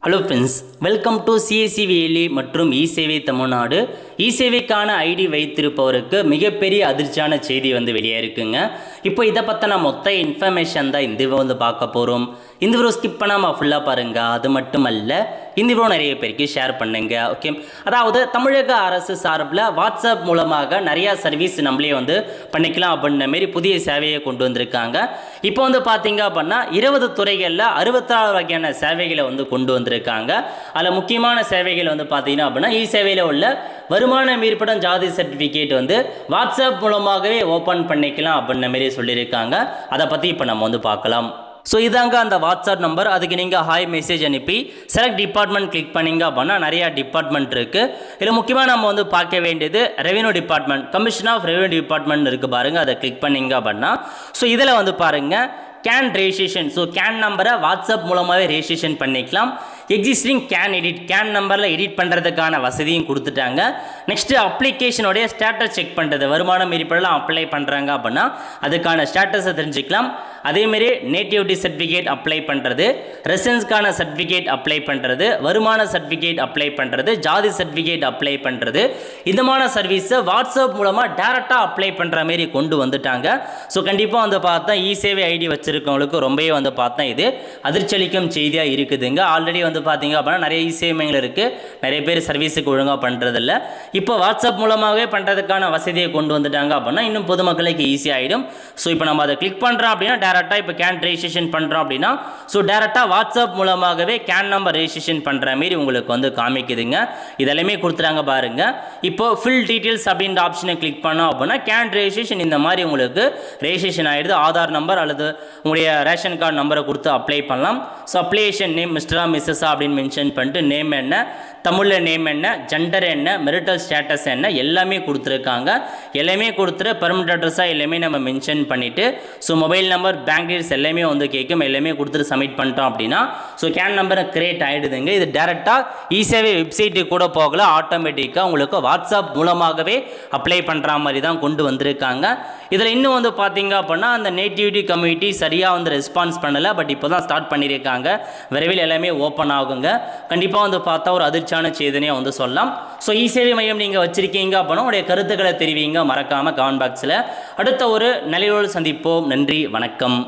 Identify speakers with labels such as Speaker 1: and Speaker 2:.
Speaker 1: Hello friends, welcome to சிஎஸ்சிவிஎல்இ மற்றும் இ-சேவை Tamil Nadu. இ-சேவைக்கான ID வைத்திருப்பவருக்கு மிகப்பெரிய அதிர்ச்சியான செய்தி வெளியே இருக்குங்க. இப்போ இதை பற்றின மொத்த இன்ஃபர்மேஷன் தான் இந்த வீடியோ பார்க்க போகிறோம். இந்த வீடியோ ஸ்கிப் பண்ணாமல் ஃபுல்லாக பாருங்கள். அது மட்டும் அல்ல, இந்த வீடியோ நிறைய பேருக்கு ஷேர் பண்ணுங்க. ஓகே, அதாவது தமிழக அரசு சார்பில் வாட்ஸ்அப் மூலமாக நிறையா சர்வீஸ் நம்மளே பண்ணிக்கலாம் அப்படின்ற மாரி புதிய சேவையை கொண்டு வந்திருக்காங்க. இப்போ பார்த்தீங்க அப்படின்னா 20 துறைகளில் 64 வகையான சேவைகளை கொண்டு வந்திருக்காங்க. அதில் முக்கியமான சேவைகள் பார்த்தீங்கன்னா அப்படின்னா இ-சேவையில் உள்ள வருமான மீட்புடன் ஜாதி சர்டிஃபிகேட் வாட்ஸ்அப் மூலமாகவே ஓப்பன் பண்ணிக்கலாம் அப்படின்ற மாரி சொல்லியிருக்காங்க. அதை பற்றி இப்போ நம்ம பார்க்கலாம். ஸோ இதாங்க அந்த வாட்ஸ்அப் நம்பர். அதுக்கு நீங்கள் ஹாய் மெசேஜ் அனுப்பி செலக்ட் டிபார்ட்மெண்ட் கிளிக் பண்ணிங்க அப்படின்னா நிறையா டிபார்ட்மெண்ட் இருக்குது. இதில் முக்கியமாக நம்ம பார்க்க வேண்டியது revenue department, commission of revenue department இருக்குது பாருங்கள். அதை கிளிக் பண்ணிங்க அப்படின்னா ஸோ இதில் பாருங்கள் கேன் ரெஜிஸ்ட்ரேஷன். ஸோ கேன் நம்பரை வாட்ஸ்அப் மூலமாகவே ரெஜிஸ்ட்ரேஷன் பண்ணிக்கலாம். எக்ஸிஸ்டிங் கேன் எடிட், கேன் நம்பரில் எடிட் பண்ணுறதுக்கான வசதியும் கொடுத்துட்டாங்க. நெக்ஸ்ட்டு அப்ளிகேஷனுடைய ஸ்டேட்டஸ் செக் பண்ணுறது, வருமானம் மீறிப்பெல்லாம் அப்ளை பண்ணுறாங்க அப்படின்னா அதுக்கான ஸ்டேட்டஸை தெரிஞ்சுக்கலாம். அதேமாரி நேட்டிவிட்டி சர்டிஃபிகேட் அப்ளை பண்ணுறது, ரெசிடென்ஸ்க்கான சர்டிஃபிகேட் அப்ளை பண்ணுறது, வருமான சர்டிஃபிகேட் அப்ளை பண்ணுறது, ஜாதி சர்டிஃபிகேட் அப்ளை பண்ணுறது, இதமான சர்வீஸை வாட்ஸ்அப் மூலமாக டேரெக்டாக அப்ளை பண்ணுற மாரி கொண்டு வந்துட்டாங்க. ஸோ கண்டிப்பாக பார்த்தா இ-சேவை ஐடி வச்சுருக்கவங்களுக்கு ரொம்பவே பார்த்தா இது அதிர்ச்சியளிக்கும் செய்தியாக இருக்குதுங்க. ஆல்ரெடி பார்த்தீங்க அப்படின்னா நிறைய இ-சேவை மையங்கள் இருக்குது, நிறைய பேர் சர்வீஸுக்கு ஒழுங்காக பண்ணுறதில்ல. இப்போ வாட்ஸ்அப் மூலமாகவே பண்ணுறதுக்கான வசதியை கொண்டு வந்துட்டாங்க அப்படின்னா இன்னும் பொதுமக்களுக்கு ஈஸியாக ஆகிடும். ஸோ இப்போ நம்ம அதை கிளிக் பண்ணுறோம் அப்படின்னா டேரெக்டாக இப்போ கேன் ரெஜிஸ்ட்ரேஷன் பண்ணுறோம் அப்படின்னா ஸோ டேரெக்டாக வாட்ஸ்அப் மூலமாகவே கேன் நம்பர் ரெஜிஸ்ட்ரேஷன் பண்ணுற மாரி உங்களுக்கு காமிக்குதுங்க. இதெல்லாமே கொடுத்துறாங்க பாருங்க. இப்போ ஃபில் டீட்டெயில்ஸ் அப்படின்ற ஆப்ஷனை கிளிக் பண்ணோம் அப்படின்னா கேன் ரெஜிஸ்ட்ரேஷன் இந்த மாதிரி உங்களுக்கு ரெஜிஸ்ட்ரேஷன் ஆகிடுது. ஆதார் நம்பர் அல்லது உங்களுடைய ரேஷன் கார்டு நம்பரை கொடுத்து அப்ளை பண்ணலாம். ஸோ அப்ளிகேஷன் நேம் மிஸ்டரா மிஸ்ஸஸா அப்படின்னு மென்ஷன் பண்ணிட்டு நேம் என்ன, தமிழில் நேம் என்ன, ஜெண்டர் என்ன, மெரிட்டல் ஸ்டேட்டஸ் என்ன எல்லாமே கொடுத்துருக்காங்க. எல்லாமே கொடுத்துட்டு பர்மனெண்ட் அட்ரஸாக எல்லாமே நம்ம மென்ஷன் பண்ணிவிட்டு so mobile number, bank deals எல்லாமே கேட்கும். எல்லாமே கொடுத்துட்டு சப்மிட் பண்ணிட்டோம் அப்படின்னா ஸோ கேன் நம்பரை கிரியேட் ஆகிடுதுங்க. இது டேரெக்டாக இ-சேவை வெப்சைட்டுக்கு கூட போகல, ஆட்டோமேட்டிக்காக உங்களுக்கு வாட்ஸ்அப் மூலமாகவே அப்ளை பண்ணுற மாதிரி தான் கொண்டு வந்திருக்காங்க. இதில் இன்னும் பார்த்தீங்க அப்படின்னா அந்த நேட்டிவிட்டி கம்யூனிட்டி சரியாக ரெஸ்பான்ஸ் பண்ணலை. பட் இப்போ தான் ஸ்டார்ட் பண்ணியிருக்காங்க. விரைவில் எல்லாமே ஓப்பன் ஆகுங்க. கண்டிப்பாக பார்த்தா ஒரு அதிர்ச்சியான செய்தியாக சொல்லலாம். ஸோ இ-சேவை மையம் நீங்கள் வச்சுருக்கீங்க அப்படின்னா உங்களுடைய கருத்துக்களை தெரிவிங்க மறக்காமல் கமெண்ட் பாக்ஸில். அடுத்த ஒரு நிலையோடு சந்திப்போம். நன்றி, வணக்கம்.